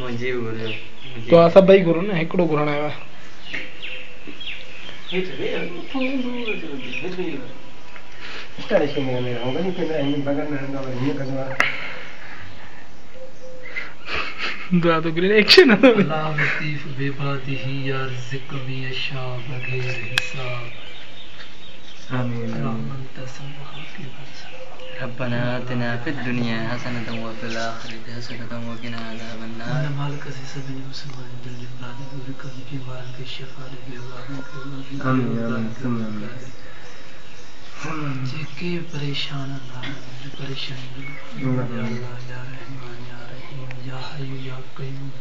मुझे बोलो तो सब भाई गुरु ने एकड़ो गुरु आया दुआ तो गिरे एक्शन अल्लाह लतीफ बेबादिही या रिज़्क़ में यशा बगैर हिसाब आमीन रब्बना आतिना फिद दुनिया हसनतन व फिल आखिरति हसनतन व क़िना अज़ाबन नार मालिक सबिल मुसलमान बिल्लाह बिका की मारन के शिफा दे जेके परेशान ना परेशानी या अल्लाह या रहमान या रहीम या हय्यू या क़य्यूम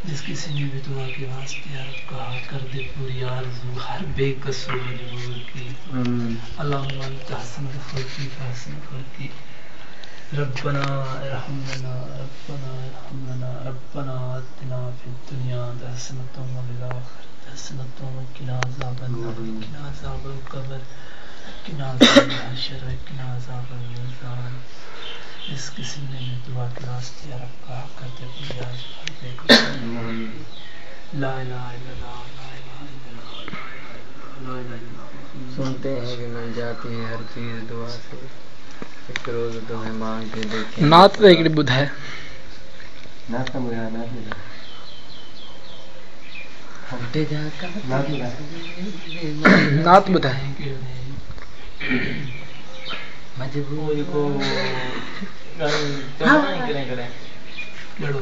जिस किसी ने भी दुआ के वास्ते यार कहा कर दे पूरी आरज़ू हर बेकसूर मजबूर की अल्लाहुम्मा अंत हसन ख़ुल्क़ी फहसन ख़ुल्क़ी रब्बना इरहमना रब्बना इरहमना रब्बना आतिना फिद दुनिया हसनतन व फिल आखिरति हसनतन व क़िना अज़ाबन नार क़िना अज़ाबल क़ब्र क़िना अज़ाबल हशर क़िना अज़ाबल मीज़ान इस किसी ने भी दुआ के वास्ते यार कहा करते पूरी आरज़ू हर बेकसूर ला इलाहा इल्लल्लाह ला इलाहा इल्लल्लाह ला इलाहा इल्लल्लाह सुनते हैं कि मिल जाती है हर चीज दुआ से एक रोज तुम्हें मांग के देखें नात तो एक बुध है नात का मुझे हटे जाकर नात बुध है मजबूरी को करें लड़ो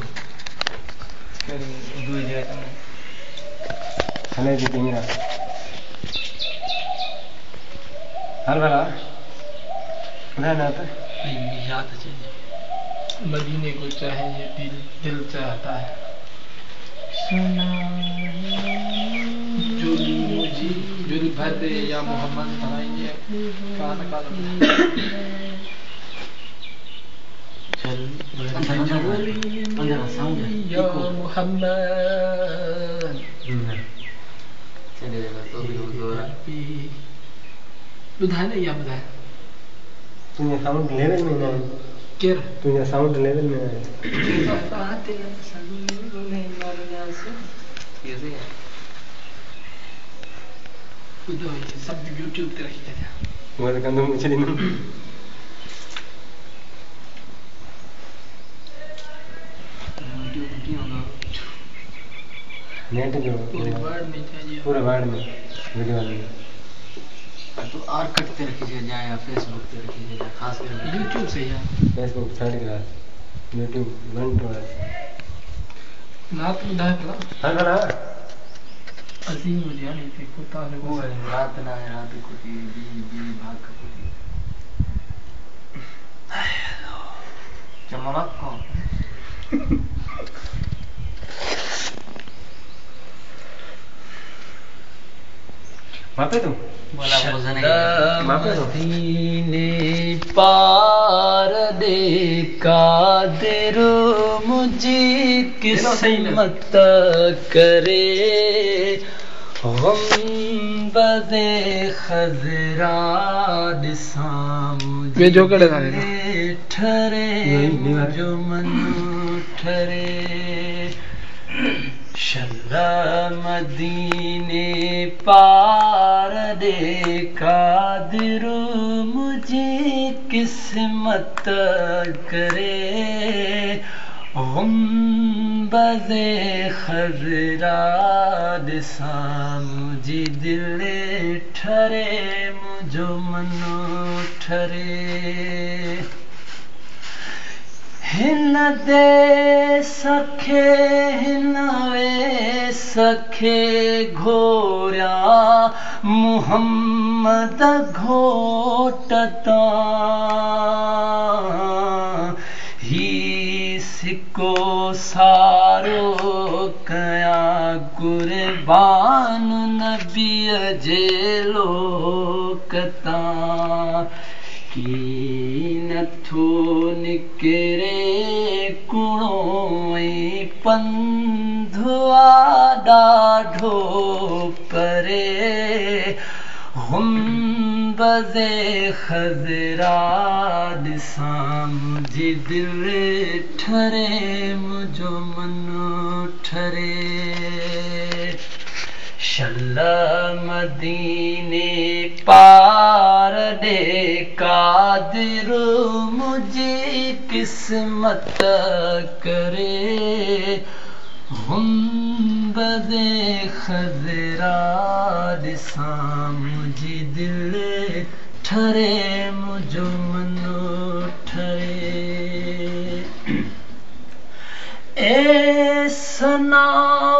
हले जी तेरा हल वाला उधर ना आता याद चाहिए मदीने को चाहे ये दिल चाहता है जुल भर दे या मोहम्मद बनाएंगे चल या मोहम्मद चलेगा तो भी बुधाने या बुधाए तुझे साउंड लेवल में ना केर तुझे साउंड लेवल में ना सब यूट्यूब पे रखी था वो तो कंदम मुझे नहीं नेट जो पूरे वर्ड में चाहिए पूरे वर्ड में वीडियो में तो और कटते रखिए जाए या फेसबुक पे रखिए जाए खास कर यूट्यूब से या Facebook third class YouTube one class नात बुधाए पड़ा हाँ ना अजीम मुझे नहीं थी कुत्ता ने वो है रात ना है रात को थी बी भाग को थी चमक को मापे तुम मदीने पार दे कादिर मुझे किस्मत करे हम बदे खजरा दिसाम वे जो कड़े था ठरे जो मन ठरे शल्ला मदीने पार दे कादिर मुझे किस्मत करे हम बदे खजरा दिसा मुझे दिल ठरे मुझो मनो ठरे हिन दे सखे हिन वे सखे घोरिया मुहम्मद घोटता ही सिको सारो कया कुर्बान नबी जे लोकता की नथो निकरे कुणोई पंधुआ ॾाढो परे हम बज़े ख़ज़रा ॾिसां मुंहिंजी दिलि ठरे मुंहिंजो मन ठरे शल मदीने पार ॾे कादिर मुंहिंजी क़िस्मत करे गुंबदे ख़ज़रा ॾिसां मुंहिंजी दिलि ठरे मुंहिंजो मन ठरे ए सनाउल्लाह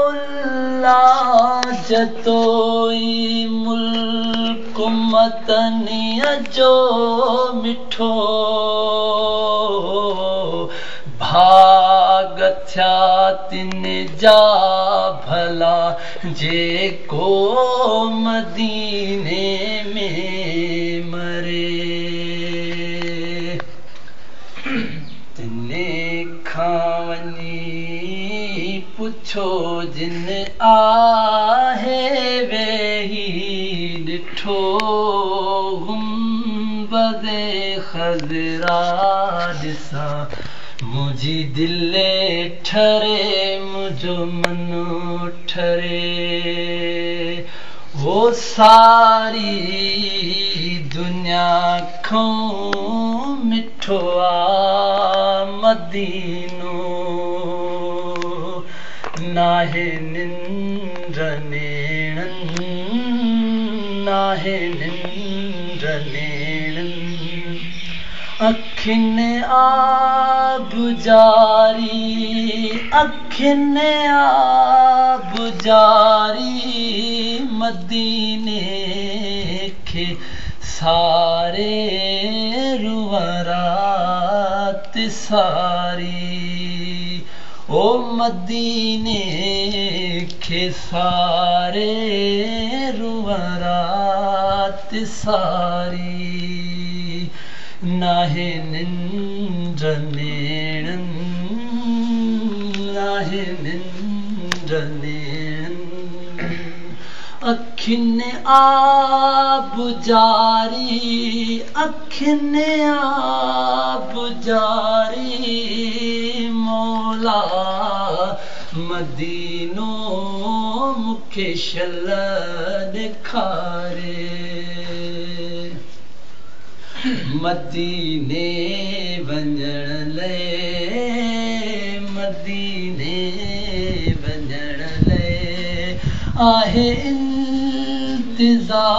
जतोई मुल्क मतनीअ जो मिठो भाग थिया तिन जा भला जेको मदीने में मरे तिने खां वञी पुछो जिन आहे वेही ॾिठो गुंबदे ख़ज़रा ॾिसां मुंहिंजी दिलि ठरे मुंहिंजो मन ठरे वो सारी दुनिया खां मिठो आ मदीनो नाहे निंड नेणनि नाहे निंड नेणनि अखियुनि आब जारी अखियुनि आब जारी मदीने खे सारे रुवरात सारी ओ मदीने खे सारे रुवरात सारी नाहे निंड नेणनि नाहे निंड नेणनि अखियुनि आब जारी अखियुनि आब जारी मौला मदीनो मूंखे शल ॾेखारे मदीने वञण लाइ मदीने वञण लाइ आहे इंतज़ार